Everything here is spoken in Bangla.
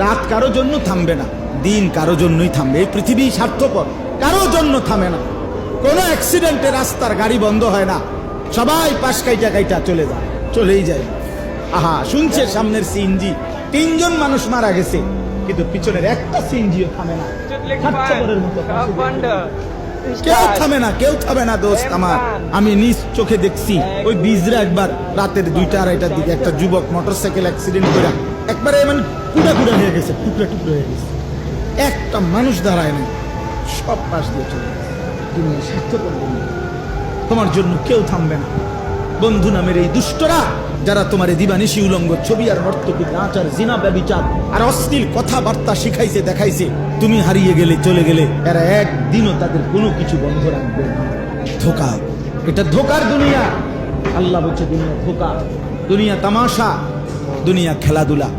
রাত কারো জন্য থামবে না, দিন কারো জন্যই থামবে। এই পৃথিবী স্বার্থপর, কারো জন্য থামে না। কোনো অ্যাক্সিডেন্টে রাস্তার গাড়ি বন্ধ হয় না, সবাই পাশ কাইটা কাইটা চলে যায়, চলেই যায়। আহা, শুনছে সামনের সিএনজি, 3 জন মানুষ মারা গেছে, কিন্তু পিছনের একটা সিএনজিও থামে না। স্বার্থপরের মতো কেউ থামে না, কেউ থামে না দোস্ত আমার। আমি নিজ চোখে দেখছি, ওই বিজরা একবার রাতের 2টা-2:30টার দিকে একটা যুবক মোটরসাইকেল অ্যাক্সিডেন্ট করে একবারে মানে কুড়া কুড়া হয়ে গেছে, টুকরা টুকরা হয়ে গেছে, একটা মানুষ দাঁড়ায় না, সব পাশ দিয়ে চলে গেছে। তুমি স্বার্থপর বন্ধু, তোমার জন্য কেউ থামবে না। বন্ধু নামের এই দুষ্টরা যারা তোমার দিবানিশি উলঙ্গ ছবি আর নর্তকী নাচ আর জিনা ব্যভিচার আর অশ্লীল কথাবার্তা শিখাইছে দেখাইছে, তুমি হারিয়ে গেলে চলে গেলে, এরা একদিনও তাদের কোনো কিছু বন্ধ রাখবে না। ধোকা, এটা ধোকার দুনিয়া। আল্লাহ বলছে দুনিয়া ধোকা, দুনিয়া তামাশা, দুনিয়া খেলাধুলা।